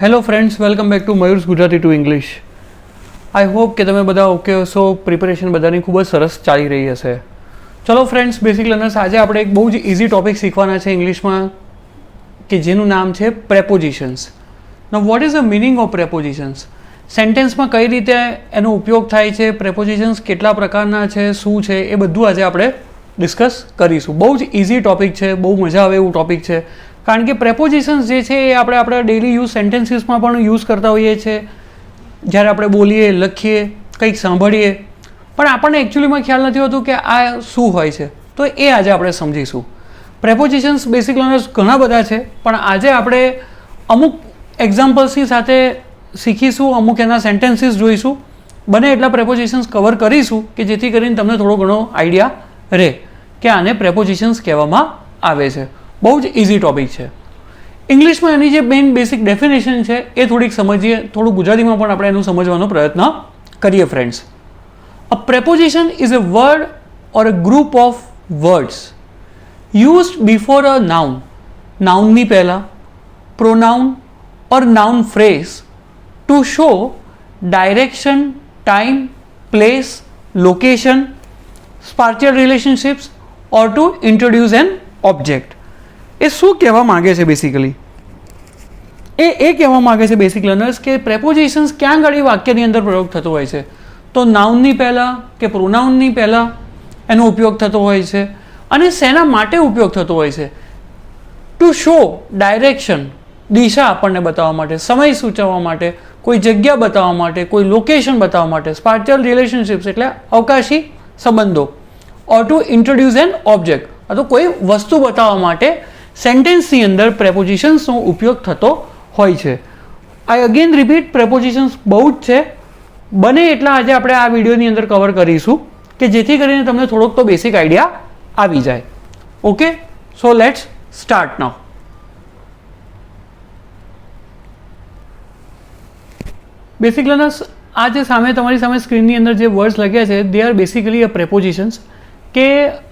Hello friends, welcome back to Mayur's Gujarati to English. I hope કે તમે બધા ઓકે હશો. પ્રિપેરેશન બધાની ખૂબ જ સરસ ચાલી રહી હશે. ચલો ફ્રેન્ડ્સ, બેસિક લર્નર્સ, આજે આપણે એક બહુ જ ઇઝી ટોપિક શીખવાના છે ઇંગ્લિશમાં કે જેનું નામ છે prepositions. Now what is the meaning of prepositions? સેન્ટેન્સમાં કઈ રીતે એનો ઉપયોગ થાય છે, પ્રેપોઝિશન્સ કેટલા પ્રકારના છે, શું છે, એ બધું આજે આપણે ડિસ્કસ કરીશું. બહુ જ ઇઝી ટોપિક છે, બહુ મજા આવે એવું ટોપિક છે. કારણ કે પ્રેપોઝિશન્સ જે છે એ આપણે આપણા ડેઇલી યુઝ સેન્ટેન્સીસમાં પણ યુઝ કરતા હોઈએ છીએ. જ્યારે આપણે બોલીએ, લખીએ, કંઈક સાંભળીએ, પણ આપણને એકચ્યુઅલીમાં ખ્યાલ નથી હોતું કે આ શું હોય છે. તો એ આજે આપણે સમજીશું. પ્રેપોઝિશન્સ બેસિક લર્નર્સ ઘણા બધા છે, પણ આજે આપણે અમુક એક્ઝામ્પલ્સની સાથે શીખીશું, અમુક એના સેન્ટેન્સીસ જોઈશું, બને એટલા પ્રેપોઝિશન્સ કવર કરીશું કે જેથી કરીને તમને થોડો ઘણો આઈડિયા રહે કે આને પ્રેપોઝિશન્સ કહેવામાં આવે છે. બહુ જ ઇઝી ટોપિક છે. ઇંગ્લિશમાં એની જે મેઇન બેસિક ડેફિનેશન છે એ થોડીક સમજીએ, થોડું ગુજરાતીમાં પણ આપણે એનું સમજવાનો પ્રયત્ન કરીએ friends. A preposition is a word or a group of words used before a noun, નાઉનની પહેલાં, pronoun or noun phrase to show direction, time, place, location, spatial relationships or to introduce an object. એ શું કહેવા માગે છે basically? એ કહેવા માગે છે બેસિક લર્નર્સ કે પ્રેપોઝિશન્સ ક્યાં આગળ વાક્યની અંદર પ્રયોગ થતો હોય છે. તો નાઉનની પહેલાં કે પ્રોનાઉનની પહેલાં એનો ઉપયોગ થતો હોય છે. અને શેના માટે ઉપયોગ થતો હોય છે? ટુ શો ડાયરેક્શન, દિશા આપણને બતાવવા માટે, સમય સૂચવવા માટે, કોઈ જગ્યા બતાવવા માટે, કોઈ લોકેશન બતાવવા માટે, સ્પાર્શિયલ રિલેશનશિપ્સ એટલે અવકાશી સંબંધો, ઓર ટુ ઇન્ટ્રોડ્યુસ એન ઓબ્જેક્ટ અથવા કોઈ વસ્તુ બતાવવા માટે સેન્ટેન્સની અંદર પ્રેપોઝિશન્સનો ઉપયોગ થતો હોય છે. આઈ અગેન રિપીટ, પ્રેપોઝિશન્સ બહુ જ છે. બને એટલા આજે આપણે આ વિડીયોની અંદર કવર કરીશું કે જેથી કરીને તમને થોડોક તો બેસિક આઈડિયા આવી જાય. Okay, so let's start now. Basic learners, આ જે સામે તમારી સામે સ્ક્રીનની અંદર જે વર્ડ્સ લખ્યા છે they R basically a prepositions કે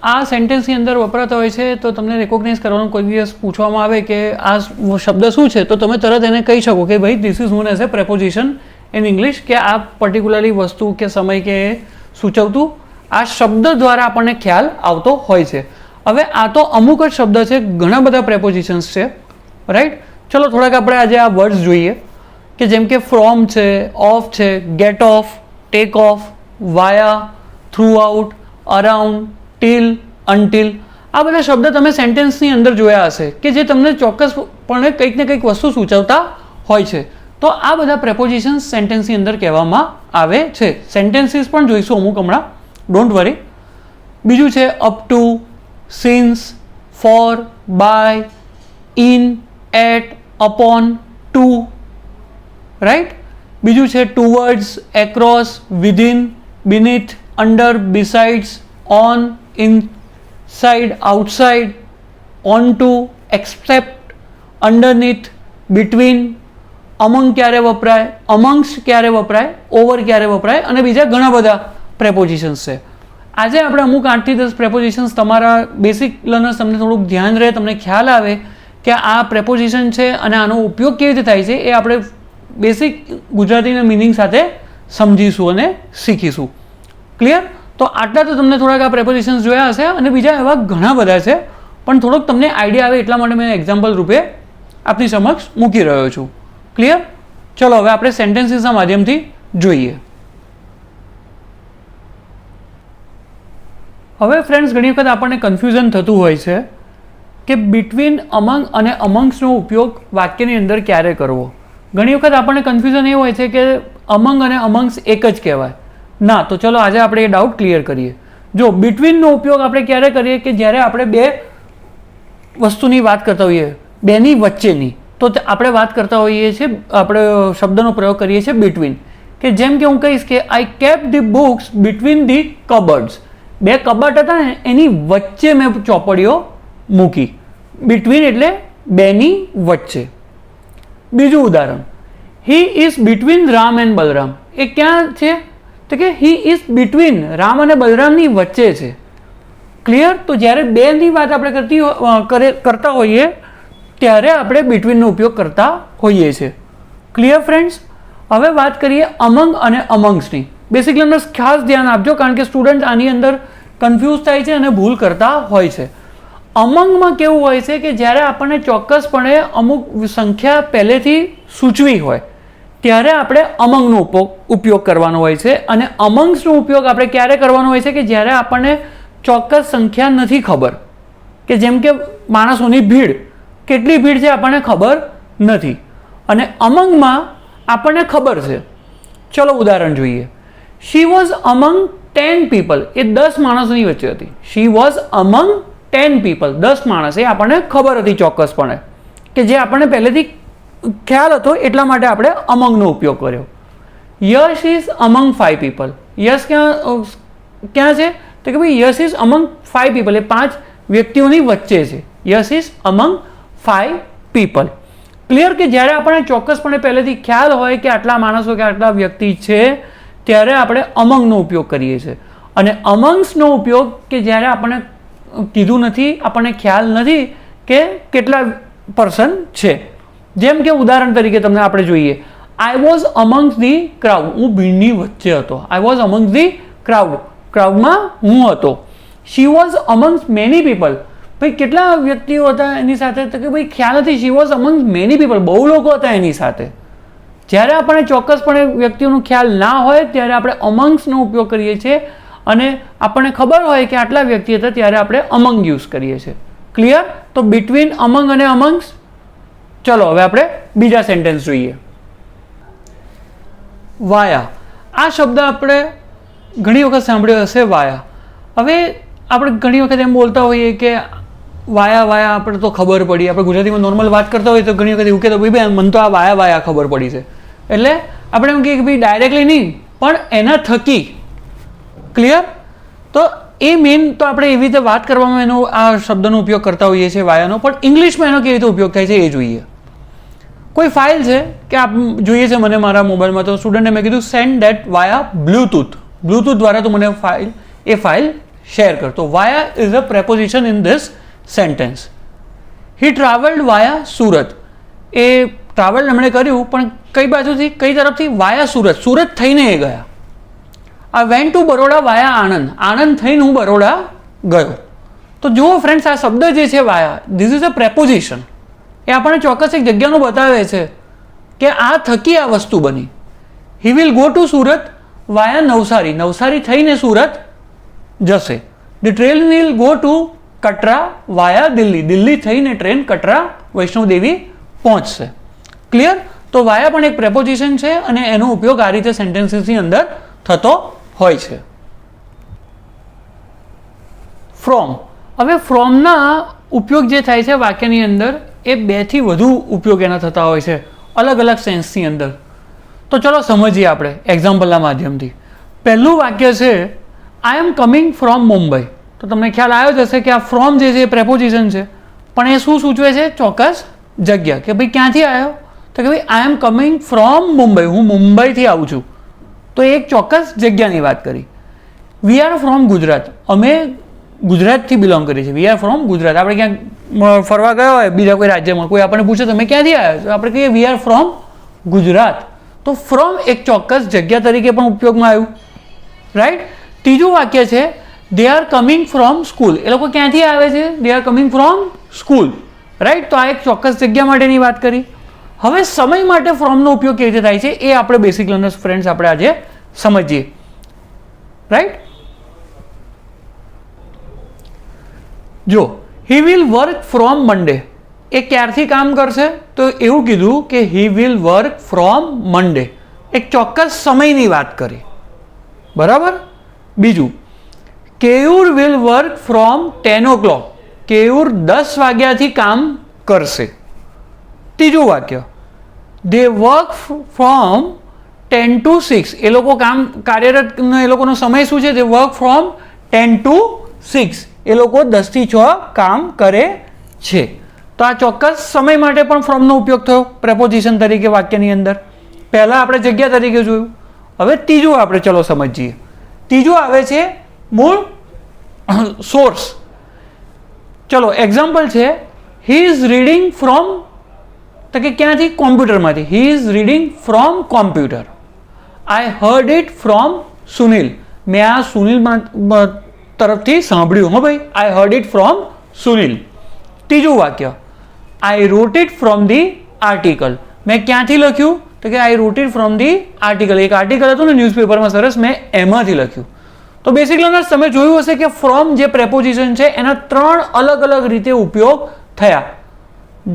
આ સેન્ટેન્સની અંદર વપરાતા હોય છે. તો તમને રેકોગ્નાઇઝ કરવાનું કોઈ દિવસ પૂછવામાં આવે કે આ શબ્દ શું છે, તો તમે તરત એને કહી શકો કે ભાઈ this is known as a preposition in English, કે આ પર્ટિક્યુલરલી વસ્તુ કે સમય કે સૂચવતું આ શબ્દ દ્વારા આપણને ખ્યાલ આવતો હોય છે. હવે આ તો અમુક જ શબ્દ છે, ઘણા બધા પ્રેપોઝિશન્સ છે, રાઈટ. ચલો થોડાક આપણે આજે આ વર્ડ્સ જોઈએ કે જેમ કે ફ્રોમ છે, ઓફ છે, get off, take off, via, throughout, around, till, until. આ બધા શબ્દ તમે સેન્ટેન્સની અંદર જોયા હશે કે જે તમને ચોક્કસપણે કંઈક ને કંઈક વસ્તુ સૂચવતા હોય છે. તો આ બધા પ્રેપોઝિશન્સ સેન્ટેન્સની અંદર કહેવામાં આવે છે. સેન્ટેન્સીસ પણ જોઈશું અમુક હમણાં, ડોન્ટ વરી. બીજું છે up to, since, for, by, in, at, upon, to, right. બીજું છે towards, across, within, beneath, under, besides, on, inside, outside, on to, except, underneath, between, among ક્યારે વપરાય, અમંગ્સ ક્યારે વપરાય, ઓવર ક્યારે વપરાય, અને બીજા ઘણા બધા પ્રેપોઝિશન્સ છે. આજે આપણે અમુક 8 થી 10 પ્રેપોઝિશન્સ તમારા બેસિક લર્નર્સ તમને થોડુંક ધ્યાન રહે, તમને ખ્યાલ આવે કે આ પ્રેપોઝિશન છે અને આનો ઉપયોગ કેવી રીતે થાય છે એ આપણે બેસિક ગુજરાતીના મિનિંગ સાથે સમજીશું અને શીખીશું. ક્લિયર? તો આટલા તો તમને થોડાક આ પ્રેપોઝિશન્સ જોયા હશે અને બીજા એવા ઘણા બધા છે, પણ થોડોક તમને આઈડિયા આવે એટલા માટે મેં એક્ઝામ્પલ રૂપે આપની સમક્ષ મૂકી રહ્યો છું. ક્લિયર? ચલો હવે આપણે સેન્ટેન્સીસના માધ્યમથી જોઈએ. હવે ફ્રેન્ડ્સ, ઘણી વખત આપણને કન્ફ્યુઝન થતું હોય છે કે બિટવીન, અમંગ અને અમંગ્સનો ઉપયોગ વાક્યની અંદર ક્યારે કરવો. ઘણી વખત આપણને કન્ફ્યુઝન એ હોય છે કે અમંગ અને અમંગ્સ એક જ કહેવાય. ના, તો ચલો આજે આપણે એ ડાઉટ ક્લિયર કરીએ. જો બિટવીનનો ઉપયોગ આપણે ક્યારે કરીએ કે જ્યારે આપણે બે વસ્તુની વાત કરતા હોઈએ, બેની વચ્ચેની, તો આપણે વાત કરતા હોઈએ છીએ, આપણે શબ્દનો પ્રયોગ કરીએ છીએ બિટવીન. કે જેમ કે હું કહીશ કે I kept the books between the cupboards. બે કબાટ હતા ને એની વચ્ચે મેં ચોપડીઓ મૂકી. બિટવીન એટલે બેની વચ્ચે. બીજું ઉદાહરણ, he is between Ram and Balram. એ ક્યાં છે? તો કે હી ઇઝ બિટવીન, રામ અને બલરામની વચ્ચે છે. ક્લિયર? તો જ્યારે બેની વાત આપણે કરતા હોઈએ ત્યારે આપણે બિટવીનનો ઉપયોગ કરતા હોઈએ છીએ. Clear friends? હવે વાત કરીએ અમંગ અને અમંગ્સની. બેસિક લર્નર્સ ખાસ ધ્યાન આપજો, કારણ કે સ્ટુડન્ટ આની અંદર કન્ફ્યુઝ થાય છે અને ભૂલ કરતા હોય છે. અમંગમાં કેવું હોય છે કે જ્યારે આપણને ચોક્કસપણે અમુક સંખ્યા પહેલેથી સૂચવી હોય ત્યારે આપણે અમંગનો ઉપયોગ કરવાનો હોય છે. અને અમંગ્સનો ઉપયોગ આપણે ક્યારે કરવાનો હોય છે કે જ્યારે આપણને ચોક્કસ સંખ્યા નથી ખબર, કે જેમ કે માણસોની ભીડ, કેટલી ભીડ છે આપણને ખબર નથી, અને અમંગમાં આપણને ખબર છે. ચલો ઉદાહરણ જોઈએ. શી વોઝ અમંગ 10 પીપલ, એ 10 માણસોની વચ્ચે હતી. શી વોઝ અમંગ 10 પીપલ, 10 માણસ, એ આપણને ખબર હતી ચોક્કસપણે, કે જે આપણને પહેલેથી ખ્યાલ હતો, એટલા માટે આપણે અમંગનો ઉપયોગ કર્યો. યશ ઇઝ અમંગ 5 પીપલ, યશ ક્યાં છે તો કે ભાઈ યશ ઇઝ અમંગ 5 પીપલ, એ 5 વ્યક્તિઓની વચ્ચે છે. યશ ઇઝ અમંગ 5 પીપલ. ક્લિયર? કે જ્યારે આપણને ચોક્કસપણે પહેલેથી ખ્યાલ હોય કે આટલા માણસો કે આટલા વ્યક્તિ છે, ત્યારે આપણે અમંગનો ઉપયોગ કરીએ છીએ. અને અમંગ્સનો ઉપયોગ કે જ્યારે આપણને કીધું નથી, આપણને ખ્યાલ નથી કે કેટલા પર્સન છે. જેમ કે ઉદાહરણ તરીકે તમને આપણે જોઈએ, આઈ વોઝ અમંગ્સ ધી ક્રાઉડ, હું ભીડની વચ્ચે હતો. આઈ વોઝ અમંગ્સ ધી ક્રાઉડ, ક્રાઉડમાં હું હતો. શી વોઝ અમંગ્સ મેની પીપલ, ભાઈ કેટલા વ્યક્તિઓ હતા એની સાથે, તો કે ભાઈ ખ્યાલ નથી. શી વોઝ અમંગ્સ મેની પીપલ, બહુ લોકો હતા એની સાથે. જ્યારે આપણને ચોક્કસપણે વ્યક્તિઓનો ખ્યાલ ના હોય ત્યારે આપણે અમંગ્સનો ઉપયોગ કરીએ છીએ, અને આપણને ખબર હોય કે આટલા વ્યક્તિ હતા ત્યારે આપણે અમંગ યુઝ કરીએ છીએ. ક્લિયર? તો બિટવીન અમંગ અને અમંગ્સ. ચલો હવે આપણે બીજા સેન્ટેન્સ જોઈએ. વાયા. આ શબ્દ આપણે ઘણી વખત સાંભળ્યો હશે, વાયા. હવે આપણે ઘણી વખત એમ બોલતા હોઈએ કે વાયા વાયા આપણે તો ખબર પડી. આપણે ગુજરાતીમાં નોર્મલ વાત કરતા હોઈએ તો ઘણી વખત એવું કહેતા ભાઈ મને તો આ વાયા વાયા ખબર પડી છે. એટલે આપણે એમ કહીએ કે ભાઈ ડાયરેક્ટલી નહીં, પણ એના થકી. ક્લિયર? તો એ મેઇન તો આપણે એવી રીતે વાત કરવામાં એનો આ શબ્દનો ઉપયોગ કરતા હોઈએ છીએ વાયાનો, પણ ઇંગ્લિશમાં એનો કેવી રીતે ઉપયોગ થાય છે એ જોઈએ. કોઈ ફાઇલ છે કે આપ જોઈએ છે મને મારા મોબાઈલમાં, તો સ્ટુડન્ટને મેં કીધું send that via Bluetooth, Bluetooth દ્વારા તો મને એ ફાઇલ શેર કર. તો via is a preposition in this sentence. He travelled via Surat, એ ટ્રાવેલ એમણે કર્યું પણ કઈ બાજુથી, કઈ તરફથી? વાયા સુરત, સુરત થઈને એ ગયા. આ વેન્ટ ટુ બરોડા વાયા આણંદ, આણંદ થઈને હું બરોડા ગયો. તો જુઓ ફ્રેન્ડ્સ, આ શબ્દ જે છે વાયા, ધીસ ઇઝ અ પ્રેપોઝિશન. એ આપણને ચોક્કસ એક જગ્યાનું બતાવે છે કે આ થકી આ વસ્તુ બની. He will go to Surat via Navsari, Navsari થઈને સુરત જશે. The train will go to Katra via Delhi, Delhi થઈને ટ્રેન કટરા વૈષ્ણોદેવી પહોંચશે. ક્લિયર? તો વાયા પણ એક પ્રેપોઝિશન છે અને એનો ઉપયોગ આ રીતે સેન્ટેન્સીસની અંદર થતો હોય છે. ફ્રોમ. હવે ફ્રોમના ઉપયોગ જે થાય છે વાક્યની અંદર, એ 2 થી વધુ ઉપયોગ એના થતા હોય છે અલગ અલગ સેન્સની અંદર. તો ચલો સમજીએ આપણે એક્ઝામ્પલના માધ્યમથી. પહેલું વાક્ય છે આઈ એમ કમિંગ ફ્રોમ મુંબઈ. તો તમને ખ્યાલ આવ્યો જ હશે કે આ ફ્રોમ જે છે એ પ્રેપોઝિશન છે, પણ એ શું સૂચવે છે? ચોક્કસ જગ્યા. કે ભાઈ ક્યાંથી આવ્યો? તો કે ભાઈ આઈ એમ કમિંગ ફ્રોમ મુંબઈ, હું મુંબઈથી આવું છું. તો એક ચોક્કસ જગ્યાની વાત કરી. વી આર ફ્રોમ ગુજરાત, અમે ગુજરાતથી બિલોંગ કરીએ છીએ. We are from Gujarat. આપણે ક્યાંક ફરવા ગયા હોય બીજા કોઈ રાજ્યમાં, કોઈ આપણને પૂછે તમે ક્યાંથી આવ્યા છો, આપણે કહીએ વી આર ફ્રોમ ગુજરાત. તો ફ્રોમ એક ચોક્કસ જગ્યા તરીકે પણ ઉપયોગમાં આવ્યું. રાઈટ? ત્રીજું વાક્ય છે they are coming from school, એ લોકો ક્યાંથી આવે છે? They are coming from school. Right? તો આ એક ચોક્કસ જગ્યા માટેની વાત કરી. હવે સમય માટે ફ્રોમનો ઉપયોગ કેવી રીતે થાય છે એ આપણે બેસિક લર્નર્સ ફ્રેન્ડ્સ આપણે આજે સમજીએ. રાઈટ? જો હી વિલ વર્ક ફ્રોમ મંડે, એ ક્યારથી કામ કરશે? તો એવું કીધું કે હી વિલ વર્ક ફ્રોમ મંડે, એક ચોક્કસ સમયની વાત કરી. બરાબર? બીજું, Keyur will work from 10 o'clock, Keyur 10 વાગ્યાથી કામ કરશે. ત્રીજું વાક્ય, દે વર્ક ફ્રોમ 10 to 6, એ લોકો કામ કાર્યરત, એ લોકોનો સમય શું છે? દે વર્ક ફ્રોમ 10 to 6, એ લોકો 10 થી 6 કામ કરે છે. તો આ ચોક્કસ સમય માટે પણ ફ્રોમનો ઉપયોગ થયો પ્રેપોઝિશન તરીકે વાક્યની અંદર. પહેલાં આપણે જગ્યા તરીકે જોયું. હવે ત્રીજું આપણે ચલો સમજીએ. ત્રીજું આવે છે મૂળ સોર્સ. ચલો એક્ઝામ્પલ છે હી ઇઝ રીડિંગ ફ્રોમ તો કે ક્યાંથી? કોમ્પ્યુટરમાંથી. He is reading from computer. I heard it from Sunil. મેં આ સુનિલ તરફથી સાંભળ્યું. હો ભાઈ, I heard it from Sunil. ત્રીજું વાક્ય, I wrote it from the article. મેં ક્યાંથી લખ્યું? તો કે I wrote it from the article. એક આર્ટિકલ હતું ને ન્યૂઝપેપરમાં સરસ, મેં એમાંથી લખ્યું. તો બેસિક લર્નર્સ, તમે જોયું હશે કે ફ્રોમ જે પ્રેપોઝિશન છે એના 3 અલગ અલગ રીતે ઉપયોગ થયા.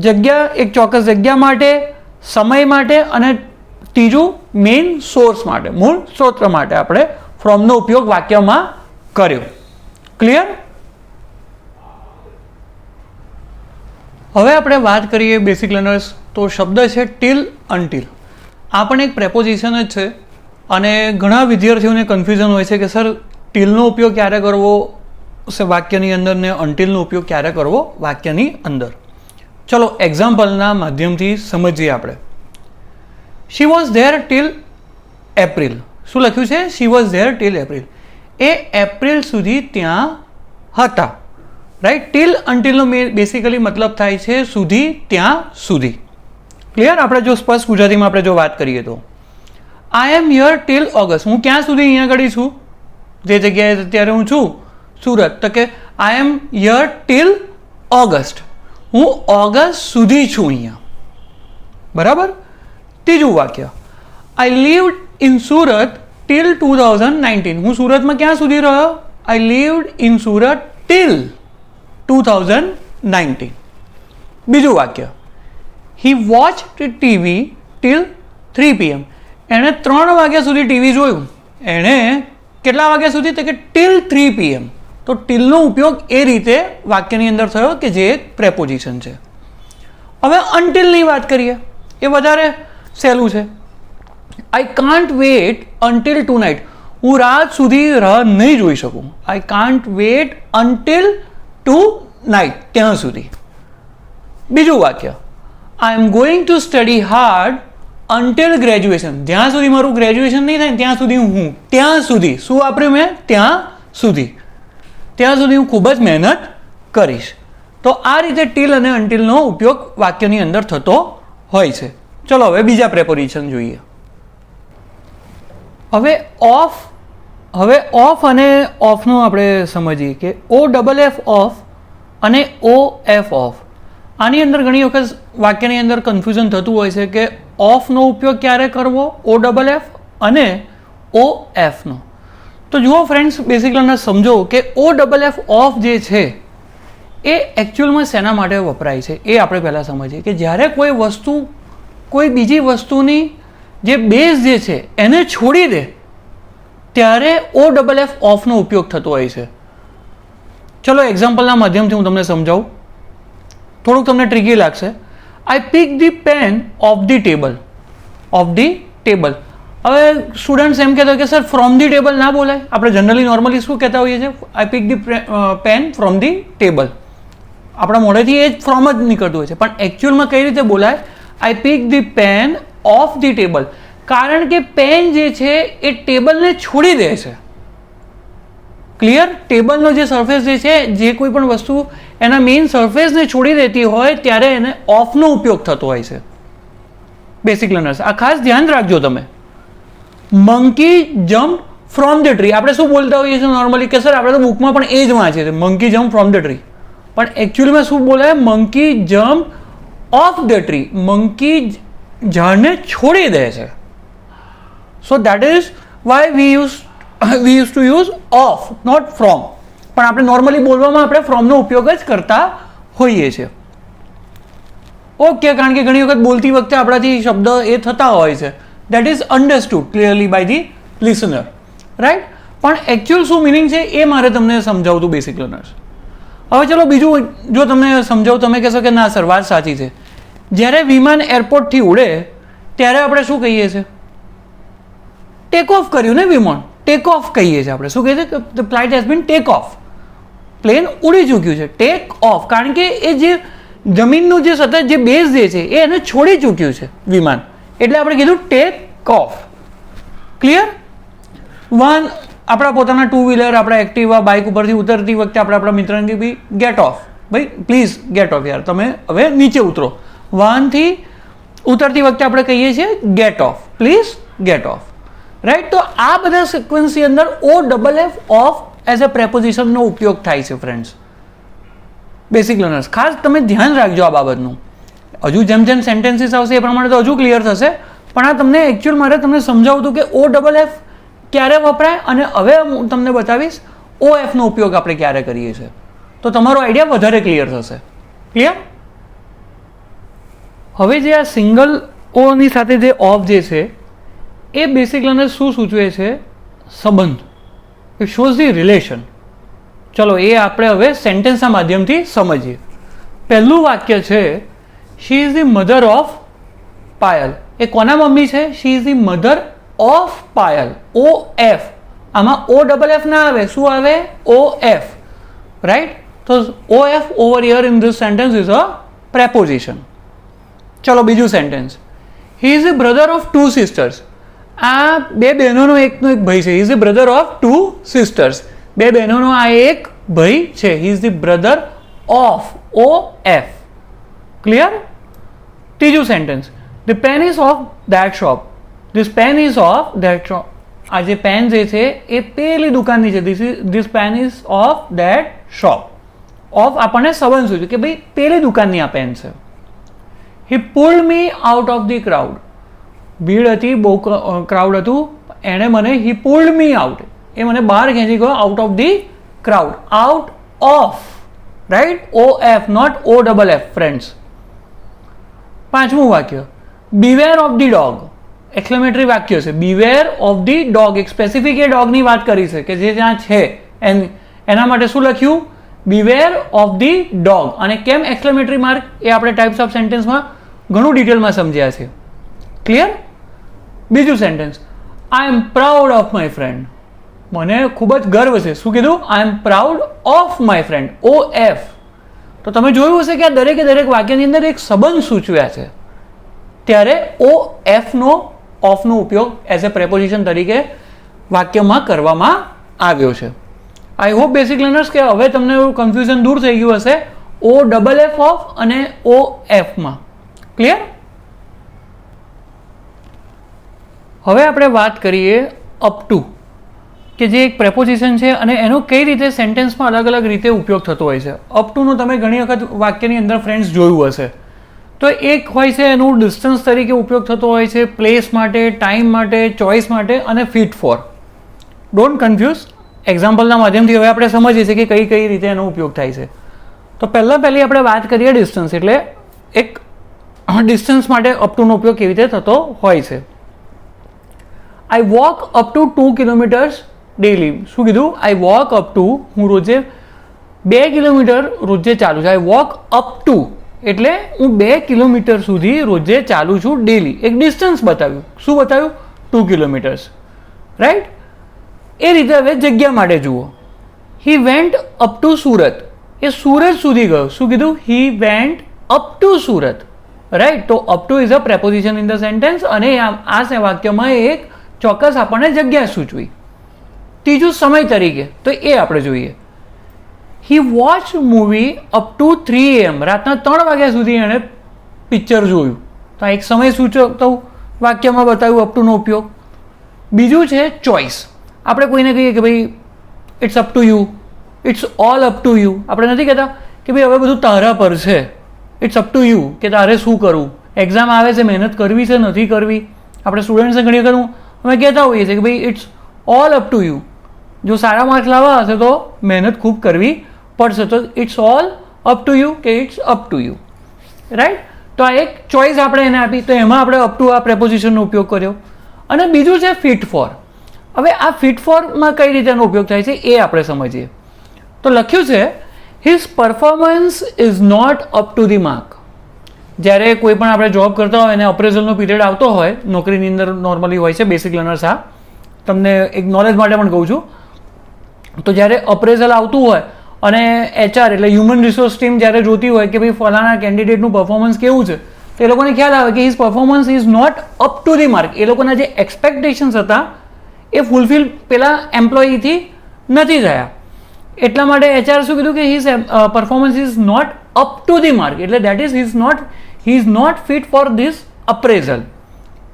જગ્યા, એક ચોક્કસ જગ્યા માટે, સમય માટે, અને ત્રીજું મેઇન સોર્સ માટે, મૂળ સ્ત્રોત માટે આપણે ફ્રોમનો ઉપયોગ વાક્યમાં કર્યો. ક્લિયર? હવે આપણે વાત કરીએ બેસિક લર્નર્સ, તો શબ્દ છે ટીલ અનટીલ. આ પણ એક પ્રેપોઝિશન જ છે અને ઘણા વિદ્યાર્થીઓને કન્ફ્યુઝન હોય છે કે સર ટીલનો ઉપયોગ ક્યારે કરવો વાક્યની અંદર ને અનટીલનો ઉપયોગ ક્યારે કરવો વાક્યની અંદર. ચલો એક્ઝામ્પલના માધ્યમથી સમજીએ આપણે. She was there till April. શું લખ્યું છે? She was there till April. એ એપ્રિલ સુધી ત્યાં હતા. રાઈટ? ટીલ અનટીલનો બેસિકલી મતલબ થાય છે સુધી, ત્યાં સુધી. ક્લિયર? આપણે જો સ્પષ્ટ ગુજરાતીમાં આપણે જો વાત કરીએ તો આઈ એમ હિયર ટીલ ઓગસ્ટ. હું ક્યાં સુધી અહીંયા આગળ છું? જે જગ્યાએ અત્યારે હું છું, સુરત. તો કે આઈ એમ હિયર ટીલ ઓગસ્ટ. હું ઓગસ્ટ સુધી છું અહીંયા. બરાબર? ત્રીજું વાક્ય, આઈ લીવડ ઇન સુરત ટીલ 2019. હું સુરતમાં ક્યાં સુધી રહ્યો? આઈ લીવડ ઇન સુરત ટીલ 2019. બીજું વાક્ય, હી વોચ્ડ ટીવી ટીલ 3 PM. એણે 3 વાગ્યા સુધી ટીવી જોયું. એણે કેટલા વાગ્યા સુધી? તો કે ટીલ 3 PM. તો ટીલનો ઉપયોગ એ રીતે વાક્યની અંદર થયો કે જે એક પ્રેપોઝિશન છે. હવે અનટીલની વાત કરીએ, એ વધારે સહેલું છે. I can't wait until tonight. હું રાત સુધી રાહ નહીં જોઈ શકું. I can't wait until tonight. ત્યાં સુધી. બીજું વાક્ય, I am going to study hard until graduation. જ્યાં સુધી મારું ગ્રેજ્યુએશન નહીં થાય ત્યાં સુધી હું, ત્યાં સુધી શું વાપર્યું મેં? ત્યાં સુધી. ત્યાં સુધી હું ખૂબ જ મહેનત કરીશ. તો આ રીતે ટીલ અને અનટિલનો ઉપયોગ વાક્યની અંદર થતો હોય છે. ચલો હવે બીજા પ્રેપોઝિશન જોઈએ. હવે ઓફ અને ઓફનું આપણે સમજીએ કે OFF ઓફ અને OF ઓફ. આની અંદર ઘણી વખત વાક્યની અંદર કન્ફ્યુઝન થતું હોય છે કે ઓફનો ઉપયોગ ક્યારે કરવો, OFF અને OFનો. તો જુઓ ફ્રેન્ડ્સ, બેસિક લર્નર સમજો કે OFF ઓફ જે છે એ એકચ્યુઅલમાં શેના માટે વપરાય છે એ આપણે પહેલાં સમજીએ. કે જ્યારે કોઈ વસ્તુ કોઈ બીજી વસ્તુની જે બેઝ જે છે એને છોડી દે ત્યારે OFF ઓફનો ઉપયોગ થતો હોય છે. ચલો એક્ઝામ્પલના માધ્યમથી હું તમને સમજાવું. થોડુંક તમને ટ્રિકી લાગશે. I pick the pen off the table. Off the table. હવે સ્ટુડન્ટ્સ એમ કહેતા હોય કે સર ફ્રોમ ધી ટેબલ ના બોલાય. આપણે જનરલી નોર્મલી શું કહેતા હોઈએ છીએ? I pick the pen from the table. આપણા મોઢેથી એ જ ફ્રોમ જ નીકળતું હોય છે, પણ એકચ્યુઅલમાં કઈ રીતે બોલાય? I pick the pen off the table. કારણ કે પેન જે છે એ ટેબલને છોડી દે છે. ક્લિયર? ટેબલનો જે સરફેસ જે છે, જે કોઈ પણ વસ્તુ એના મેઇન સરફેસને છોડી દેતી હોય ત્યારે એને ઓફનો ઉપયોગ થતો હોય છે. બેસિક લર્નર્સ, આ ખાસ ધ્યાન રાખજો તમે. Monkey jump from the tree. આપણે શું બોલતા હોઈએ છીએ નોર્મલી કે સર આપણે તો બુકમાં પણ એ જ વાંચીએ છીએ, monkey jump from the tree. પણ એકચ્યુઅલીમાં શું બોલાય? Monkey jump of the tree. Monkey ઝાડને છોડી દે છે. So that is why we use to use of, not from. પણ આપણે નોર્મલી બોલવામાં આપણે ફ્રોમનો ઉપયોગ જ કરતા હોઈએ છીએ. ઓકે, કારણ કે ઘણી વખત બોલતી વખતે આપણાથી શબ્દ એ થતા હોય છે. That is understood clearly by the listener. Right? પણ એકચ્યુઅલ શું મિનિંગ છે એ મારે તમને સમજાવું હતું બેસિક લર્નર્સ. હવે ચલો બીજું જો તમને સમજાવું, તમે કહેશો કે ના સર વાત સાચી છે. જ્યારે વિમાન એરપોર્ટથી ઉડે ત્યારે આપણે શું કહીએ છીએ? ટેક ઓફ કર્યું ને વિમાન. ટેક ઓફ કહીએ છીએ આપણે. શું કહીએ છીએ? The flight has been take off. Plane ઉડી ચૂક્યું છે. Take off. કારણ કે એ જે જમીનનું જે સતત જે બેઝ જે છે એ એને છોડી ચૂક્યું છે વિમાન. એટલે આપણે કીધું ટેક ઓફ. ક્લિયર? આપણા પોતાના ટુ વ્હીલર, આપણા એક્ટિવા, બાઇક ઉપરથી ઉતરતી વખતે આપણે આપણા મિત્રને બી ગેટ ઓફ. ભાઈ પ્લીઝ ગેટ ઓફ યાર, તમે હવે નીચે ઉતરો. વાહનથી ઉતરતી વખતે આપણે કહીએ છીએ get off, please get off, right. તો આ બધા સિક્વન્સની અંદર OFF ઓફ એઝ અ પ્રેપોઝિશનનો ઉપયોગ થાય છે ફ્રેન્ડ્સ. બેસિક લર્નર્સ ખાસ તમે ધ્યાન રાખજો આ બાબતનું. હજુ જેમ જેમ સેન્ટેન્સીસ આવશે એ પ્રમાણે તો હજુ ક્લિયર થશે, પણ આ તમને એકચ્યુઅલ મારે તમને સમજાવું હતું કે OFF ક્યારે વપરાય અને હવે હું તમને બતાવીશ OFનો ઉપયોગ આપણે ક્યારે કરીએ છીએ, તો તમારો આઈડિયા વધારે ક્લિયર થશે. ક્લિયર? હવે જે આ સિંગલ ઓની સાથે જે ઓફ જે છે એ બેસિક લર્નર શું સૂચવે છે? સંબંધ. It shows the relation. ચલો એ આપણે હવે સેન્ટેન્સના માધ્યમથી સમજીએ. પહેલું વાક્ય છે she is the mother of Payal. એ કોના મમ્મી છે? She is the mother of Payal. OF. આમાં OFF ના આવે, શું આવે? OF. રાઈટ. તો OF over here in this sentence is a preposition. ચલો બીજું sentence. He is the brother of 2 sisters. આ બે બહેનોનો એકનો એક ભાઈ છે. He is the brother of 2 sisters. બે બહેનોનો આ એક ભાઈ છે. He is the brother of. OF. Clear? ત્રીજું sentence. The pen is of that shop. This pen is of that shop. આ જે પેન જે છે એ પેલી દુકાનની છે. This pen is of that shop. Of આપણને સંબંધ સૂચવે કે ભાઈ પેલી દુકાનની આ પેન છે. He pulled me out of the crowd. ભીડ હતી, બહુ ક્રાઉડ હતું, એણે મને હી પુલ્ડ મી આઉટ, એ મને બહાર ખેંચી ગયો out of the crowd. Out of. Right. OF not OFF friends. પાંચમું વાક્ય. Beware of the dog. Exclamatory વાક્ય છે. Beware of the dog. એક સ્પેસિફિક એ ડોગની વાત કરી છે કે જે ત્યાં છે એના માટે શું લખ્યું? Beware of the dog. અને કેમ એક્સક્લેમેટરી માર્ક એ આપણે ટાઈપ્સ ઓફ સેન્ટેન્સમાં ઘણું ડિટેલમાં સમજ્યા છે. ક્લિયર? બીજું sentence. I am proud of my friend. મને ખૂબ જ ગર્વ છે. શું કીધું? I am proud of my friend. OF. તો તમે જોયું હશે કે આ દરેકે દરેક વાક્યની અંદર એક સંબંધ સૂચવ્યા છે, ત્યારે OFનો ઉપયોગ એઝ એ પ્રેપોઝિશન તરીકે વાક્યમાં કરવામાં આવ્યો છે. આઈ હોપ બેસિક લર્નર્સ કે હવે તમને એવું કન્ફ્યુઝન દૂર થઈ ગયું હશે OFF ઓફ અને OFમાં. ક્લિયર? હવે આપણે વાત કરીએ અપ ટુ, કે જે એક પ્રેપોઝિશન છે અને એનો કઈ રીતે સેન્ટેન્સમાં અલગ અલગ રીતે ઉપયોગ થતો હોય છે. અપ ટુનું તમે ઘણી વખત વાક્યની અંદર ફ્રેન્ડ્સ જોયું હશે. તો એક હોય છે એનું ડિસ્ટન્સ તરીકે ઉપયોગ થતો હોય છે, પ્લેસ માટે, ટાઈમ માટે, ચોઇસ માટે અને ફિટ ફોર. Don't confuse. એક્ઝામ્પલના માધ્યમથી હવે આપણે સમજીએ છીએ કે કઈ કઈ રીતે એનો ઉપયોગ થાય છે. તો પહેલી આપણે વાત કરીએ ડિસ્ટન્સ, એટલે એક ડિસ્ટન્સ માટે અપ ટુનો ઉપયોગ કેવી રીતે થતો હોય છે. I walk up to 2 kilometres daily. શું કીધું? આઈ વોક અપ ટુ, હું રોજે 2 કિલોમીટર રોજે ચાલુ છું. આઈ વોક અપ ટુ એટલે હું 2 કિલોમીટર સુધી રોજે ચાલું છું ડેલી. એક ડિસ્ટન્સ બતાવ્યું. શું બતાવ્યું? 2 કિલોમીટર્સ. રાઈટ. એ રીતે હવે જગ્યા માટે જુઓ. He went up to Surat. એ સુરત સુધી ગયો. શું કીધું? He went up to Surat. Right. તો up to is a preposition in the sentence અને આ વાક્યમાં એક ચોક્કસ આપણને જગ્યા સૂચવી. ત્રીજું સમય તરીકે, તો એ આપણે જોઈએ. He watch movie up to 3 AM. રાતના 3 વાગ્યા સુધી એણે પિક્ચર જોયું. તો આ એક સમય સૂચવતો વાક્યમાં બતાવ્યું અપ ટુનો ઉપયોગ. બીજું છે ચોઇસ. આપણે કોઈને કહીએ કે ભાઈ it's up to you, it's all up to you. આપણે નથી કહેતા કે ભાઈ હવે બધું તારા પર છે. ઇટ્સ અપ ટુ યુ, કે તારે શું કરવું. એક્ઝામ આવે છે, મહેનત કરવી છે નથી કરવી. આપણે સ્ટુડન્ટ્સને ઘણી વખત અમે કહેતા હોઈએ છીએ કે ભાઈ it's all up to you. જો સારા માર્ક્સ લાવવા હશે તો મહેનત ખૂબ કરવી પડશે. તો it's all up to you કે it's up to you. Right. તો આ એક ચોઇસ આપણે એને આપી, તો એમાં આપણે અપ ટુ આ પ્રેપોઝિશનનો ઉપયોગ કર્યો. અને બીજું છે ફિટ ફોર. હવે આ ફિટ ફોરમાં કઈ રીતે એનો ઉપયોગ થાય છે એ આપણે સમજીએ. તો લખ્યું છે his performance is not up to the mark. જ્યારે કોઈ પણ આપણે જોબ કરતા હોય અને અપ્રેઝલનો પીરિયડ આવતો હોય, નોકરીની અંદર નોર્મલી હોય છે, બેસિક લર્નર્સ આ તમને એક નોલેજ માટે પણ કહું છું. તો જ્યારે અપ્રેઝલ આવતું હોય અને HR એટલે હ્યુમન રિસોર્સ ટીમ જ્યારે જોતી હોય કે ભાઈ ફલાણા કેન્ડિડેટનું પરફોર્મન્સ કેવું છે, તો એ લોકોને ખ્યાલ આવે કે his performance is not up to the mark. એ લોકોના જે એક્સપેક્ટેશન્સ હતા એ ફૂલફિલ પેલા એમ્પ્લોયીથી નથી થયા. એટલા માટે HR શું કીધું કે his performance is not up to the mark. એટલે that is he is not fit for this appraisal.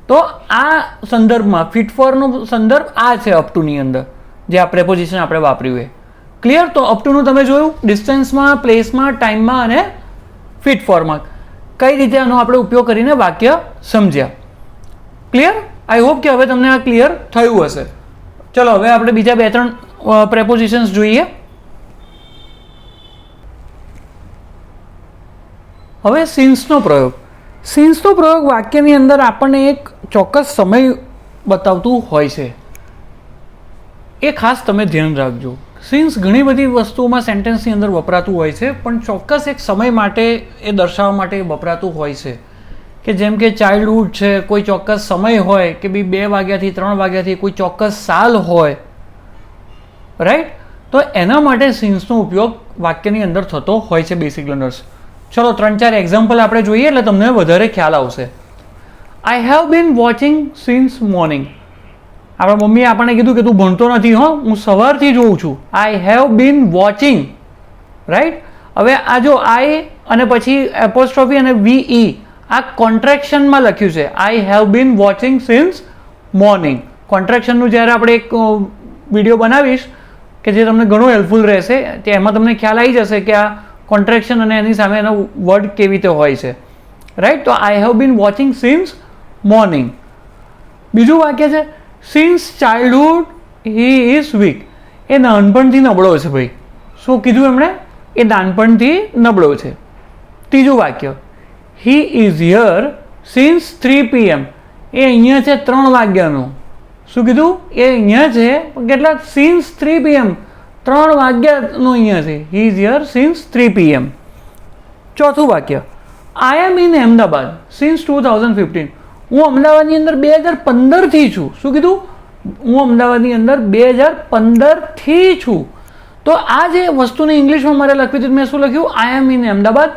તો આ સંદર્ભમાં ફિટ ફોરનો સંદર્ભ આ છે અપ ટુની અંદર, જે આ પ્રેપોઝિશન આપણે વાપર્યું એ. ક્લિયર? તો અપ ટુનું તમે જોયું ડિસ્ટન્સમાં, પ્લેસમાં, ટાઈમમાં અને ફિટ ફોરમાં કઈ રીતે આનો આપણે ઉપયોગ કરીને વાક્ય સમજ્યા. ક્લિયર? આઈ હોપ કે હવે તમને આ ક્લિયર થયું હશે. ચલો હવે આપણે બીજા 2-3 પ્રેપોઝિશન્સ જોઈએ. હવે સિન્સનો પ્રયોગ. સિન્સનો પ્રયોગ વાક્યની અંદર આપણને એક ચોક્કસ સમય બતાવતું હોય છે. એ ખાસ તમે ધ્યાન રાખજો. સિન્સ ઘણી બધી વસ્તુઓમાં સેન્ટેન્સની અંદર વપરાતું હોય છે, પણ ચોક્કસ એક સમય માટે એ દર્શાવવા માટે વપરાતું હોય છે. કે જેમ કે ચાઇલ્ડહુડ છે, કોઈ ચોક્કસ સમય હોય કે ભાઈ 2 વાગ્યાથી 3 વાગ્યાથી કોઈ ચોક્કસ સાલ હોય, રાઈટ? તો એના માટે સિન્સનો ઉપયોગ વાક્યની અંદર થતો હોય છે બેસિક લર્નર્સ. ચલો 3-4 એક્ઝામ્પલ આપણે જોઈએ એટલે તમને વધારે ખ્યાલ આવશે. આઈ have been watching since morning. આપણા મમ્મીએ આપણને કીધું કે તું ભણતો નથી, હો, હું સવારથી જોઉં છું. આઈ હેવ બીન વોચિંગ, રાઈટ? હવે આ જો આઈ અને પછી એપોસ્ટ્રોફી અને VE આ કોન્ટ્રેક્શનમાં લખ્યું છે. I have been watching since morning. કોન્ટ્રેક્શનનું જ્યારે આપણે એક વિડીયો બનાવીશ કે જે તમને ઘણું હેલ્પફુલ રહેશે, તે એમાં તમને ખ્યાલ આવી જશે કે આ કોન્ટ્રેક્શન અને એની સામે એનો વર્ડ કેવી રીતે હોય છે, રાઈટ? તો I have been watching since morning. બીજું વાક્ય છે since childhood he is weak. એ નાનપણથી નબળો છે ભાઈ. શું કીધું એમણે? એ નાનપણથી નબળો છે. ત્રીજું વાક્ય he is here since 3 PM. એ અહીંયા છે 3 વાગ્યાનો. શું કીધું? એ અહીંયા છે કેટલા? Since 3 PM. 3 વાગ્યાનો અહીંયા છે. He is here since 3 PM. ચોથું વાક્ય I am in Ahmedabad since 2015. હું અમદાવાદની અંદર 2015થી છું. શું કીધું? હું અમદાવાદની અંદર 2015થી છું. તો આ જે વસ્તુને ઇંગ્લિશમાં મારે લખવી હતી, મેં શું લખ્યું? I am in Ahmedabad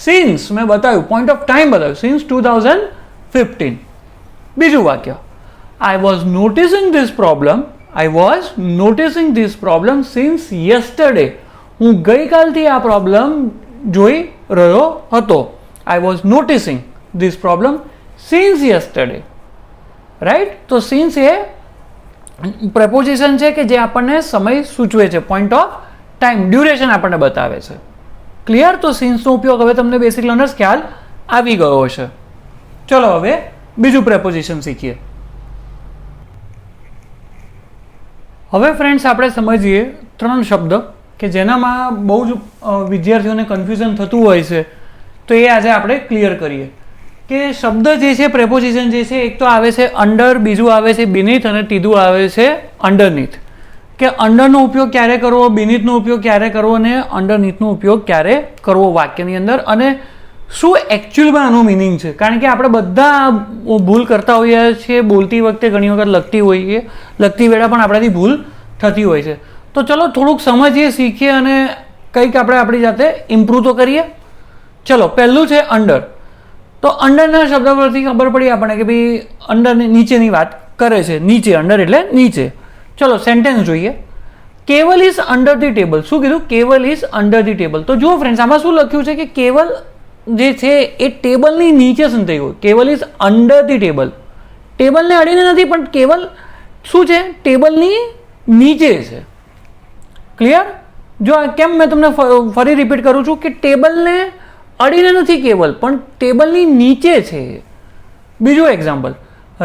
since, મેં બતાવ્યું, પોઈન્ટ ઓફ ટાઈમ બતાવ્યું, સિન્સ 2015. બીજું વાક્ય I was noticing this problem. I was noticing this problem since yesterday. હું ગઈકાલથી આ પ્રોબ્લેમ જોઈ રહ્યો હતો. I was noticing this problem since yesterday, right? તો સિન્સ એ પ્રેપોઝિશન છે કે જે આપણને સમય સૂચવે છે, પોઈન્ટ ઓફ ટાઈમ, ડ્યુરેશન આપણને બતાવે છે. ક્લિયર? તો સિન્સનો ઉપયોગ હવે તમને બેસિક લર્નર્સ ખ્યાલ આવી ગયો હશે. ચલો હવે બીજું પ્રેપોઝિશન શીખીએ. હવે ફ્રેન્ડ્સ આપણે સમજીએ 3 શબ્દ કે જેનામાં બહુ જ વિદ્યાર્થીઓને કન્ફ્યુઝન થતું હોય છે. તો એ આજે આપણે ક્લિયર કરીએ કે શબ્દ જે છે, પ્રેપોઝિશન જે છે, એક તો આવે છે અંડર, બીજું આવે છે બીનીથ અને ત્રીજું આવે છે અંડરનીથ. કે અંડરનો ઉપયોગ ક્યારે કરવો, બીનીથનો ઉપયોગ ક્યારે કરવો અને અંડરનીથનો ઉપયોગ ક્યારે કરવો વાક્યની અંદર, અને શું એકચ્યુઅલમાં આનું મિનિંગ છે. કારણ કે આપણે બધા ભૂલ કરતા હોઈએ છીએ. બોલતી વખતે ઘણી વખત લખતી વેળા પણ આપણાથી ભૂલ થતી હોય છે. તો ચલો થોડુંક સમજીએ, શીખીએ અને કંઈક આપણે આપણી જાતે ઇમ્પ્રૂવ તો કરીએ. ચલો પહેલું છે અંડર. તો અંડરના શબ્દ પરથી ખબર પડી આપણને કે ભાઈ અંડરની નીચેની વાત કરે છે. નીચે, અંડર એટલે નીચે. ચલો સેન્ટેન્સ જોઈએ. કેવલ ઇઝ અંડર ધી ટેબલ. શું કીધું? કેવલ ઇઝ અંડર ધી ટેબલ. તો જુઓ ફ્રેન્ડ્સ, આમાં શું લખ્યું છે કે કેવલ જે છે એ ટેબલની નીચે સંતાઈ ગયું. કેવલ ઇઝ અંડર ધી ટેબલ. ટેબલને અડીને નથી, પણ કેવલ શું છે? ટેબલની નીચે છે. ક્લિયર? જો કેમ મેં તમને ફરી રિપીટ કરું છું કે ટેબલને અડીને નથી કેવલ, પણ ટેબલની નીચે છે. બીજું example,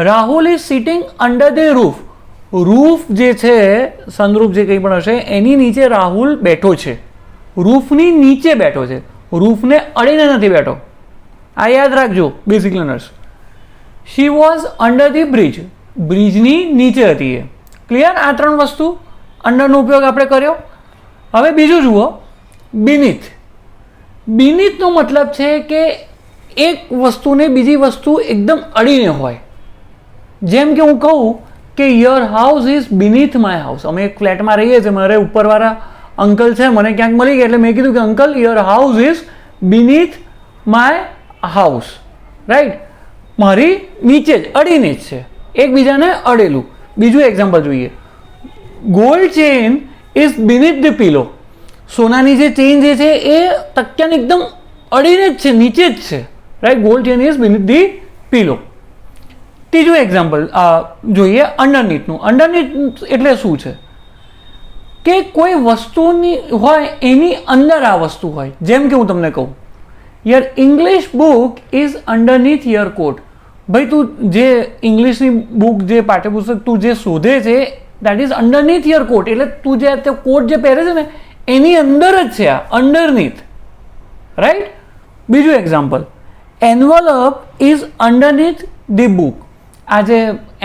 Rahul is sitting under the roof. Roof જે છે, સનરૂફ જે કંઈ પણ હશે, એની નીચે રાહુલ બેઠો છે. રૂફની નીચે બેઠો છે, રૂફને અડીને નથી બેઠો. આ યાદ રાખજો basic learners. She was under the bridge. બ્રિજની નીચે હતી એ. ક્લિયર? આ 3 વસ્તુ અંડરનો ઉપયોગ આપણે કર્યો. હવે બીજું જુઓ, બીનીથ. બીનીથનો મતલબ છે કે એક વસ્તુને બીજી વસ્તુ એકદમ અડીને હોય. જેમ કે હું કહું કે your house is beneath my house. અમે એક ફ્લેટમાં રહીએ છીએ, મારે ઉપરવાળા અંકલ છે, મને ક્યાંક મળી ગયા એટલે મેં કીધું કે uncle your house is beneath my house, right? મારી નીચે જ, અડીને જ છે, એકબીજાને અડેલું. બીજું એક્ઝામ્પલ જોઈએ, gold chain is beneath the pillow. સોનાની જે ચેન જે છે એ તકિયાને એકદમ અડીને જ છે, નીચે જ છે, right? Gold chain is beneath the pillow. ત્રીજું એક્ઝામ્પલ જોઈએ અંડરનીથનું. અંડરનીથ એટલે શું છે કે કોઈ વસ્તુની હોય એની અંદર આ વસ્તુ હોય. જેમ કે હું તમને કહું, your English book is underneath your coat. ભાઈ તું જે ઇંગ્લિશની બુક, જે પાઠ્યપુસ્તક તું જે શોધે છે દેટ ઇઝ અંડરનીથ યોર કોટ. એટલે તું જે કોટ જે પહેરે છે ને એની અંદર જ છે આ, અંડરનીથ. રાઈટ. બીજું example, envelope is underneath the book. આ જે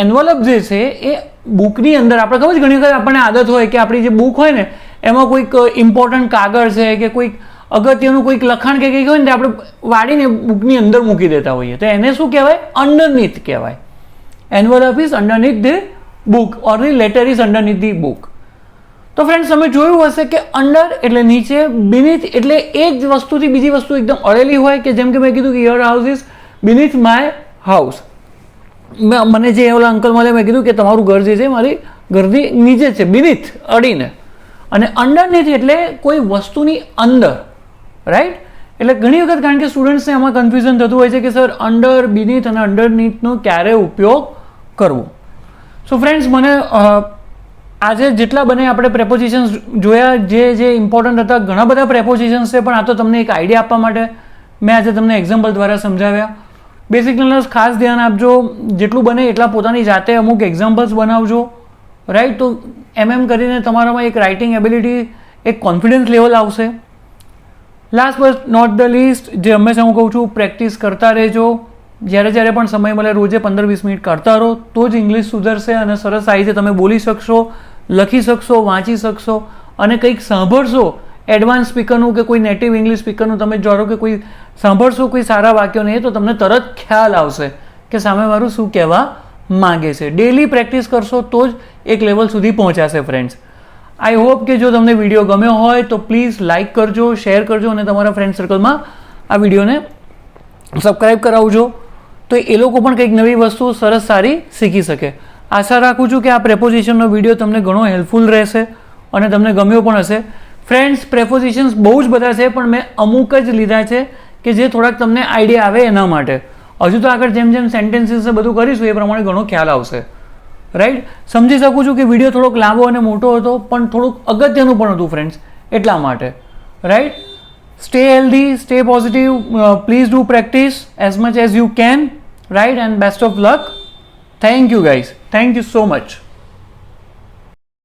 એન્વલપ જે છે એ બુકની અંદર, આપણે ખબર છે ઘણી વખત આપણને આદત હોય કે આપણી જે બુક હોય ને એમાં કોઈક ઇમ્પોર્ટન્ટ કાગળ છે કે કોઈક અગત્યનું કોઈક લખાણ કે કંઈક હોય ને આપણે વાળીને બુકની અંદર મૂકી દેતા હોઈએ, તો એને શું કહેવાય? અંડરનીથ કહેવાય. Envelope is underneath the book or the letter is underneath the book. તો ફ્રેન્ડ્સ, તમે જોયું હશે કે અંડર એટલે નીચે, બીનીથ એટલે એક વસ્તુથી બીજી વસ્તુ એકદમ અડેલી હોય, કે જેમ કે મેં કીધું કે your house is beneath my house. મને જે ઓલા અંકલ મળે મેં કીધું કે તમારું ઘર જે છે મારી ઘરની નીચે છે, બીનીથ અડીને. અને અંડરનીથ એટલે કોઈ વસ્તુની અંદર. રાઈટ. એટલે ઘણી વખત, કારણ કે સ્ટુડન્ટ્સને આમાં કન્ફ્યુઝન થતું હોય છે કે સર અંડર, બીનીથ અને અંડરનીથનો ક્યારે ઉપયોગ કરવો. સો ફ્રેન્ડ્સ, મને આજે જેટલા બને આપણે પ્રેપોઝિશન્સ જોયા, જે ઇમ્પોર્ટન્ટ હતા. ઘણા બધા પ્રેપોઝિશન્સ છે, પણ આ તો તમને એક આઈડિયા આપવા માટે મેં આજે તમને એક્ઝામ્પલ દ્વારા સમજાવ્યા. બેસિક લર્નર્સ ખાસ ધ્યાન આપજો, જેટલું બને એટલા પોતાની જાતે અમુક એક્ઝામ્પલ્સ બનાવજો. રાઈટ. તો એમ કરીને તમારામાં એક રાઇટિંગ એબિલિટી, એક કોન્ફિડન્સ લેવલ આવશે. Last but not the least, જે હંમેશા હું કહું છું, પ્રેક્ટિસ કરતા રહેજો. જ્યારે પણ સમય મળે રોજે 15-20 મિનિટ કરતા રહો, તો જ ઇંગ્લિશ સુધરશે અને સરસ આ રીતે તમે બોલી શકશો, લખી શકશો, વાંચી શકશો. અને કંઈક સાંભળશો એડવાન્સ સ્પીકરનું કે કોઈ નેટિવ ઇંગ્લિશ સ્પીકરનું, તમે ધારો કે કોઈ સાંભળશો કોઈ સારા વાક્યોને, તો તમને તરત ખ્યાલ આવશે કે સામેવાળું શું કહેવા માગે છે. ડેલી પ્રેક્ટિસ કરશો તો જ એક લેવલ સુધી પહોંચાશે ફ્રેન્ડ્સ. આઈ હોપ કે જો તમને વિડીયો ગમ્યો હોય તો પ્લીઝ લાઇક કરજો, શેર કરજો અને તમારા ફ્રેન્ડ સર્કલમાં આ વિડીયોને સબસ્ક્રાઈબ કરાવજો, તો એ લોકો પણ કંઈક નવી વસ્તુ સરસ સારી શીખી શકે. આશા રાખું છું કે આ પ્રેપોઝિશનનો વિડીયો તમને ઘણો હેલ્પફુલ રહેશે અને તમને ગમ્યો પણ હશે. ફ્રેન્ડ્સ, પ્રેપોઝિશન્સ બહુ જ બધા છે, પણ મેં અમુક જ લીધા છે કે જે થોડાક તમને આઈડિયા આવે એના માટે. હજુ તો આગળ જેમ જેમ સેન્ટેન્સીસ બધું કરીશું એ પ્રમાણે ઘણો ખ્યાલ આવશે. રાઈટ. સમજી શકું છું કે વિડીયો થોડોક લાંબો અને મોટો હતો, પણ થોડુંક અગત્યનું પણ હતું ફ્રેન્ડ્સ, એટલા માટે. Right. Stay healthy, stay positive, please do practice as much as you can. Right. And best of luck. Thank you guys. Thank you so much.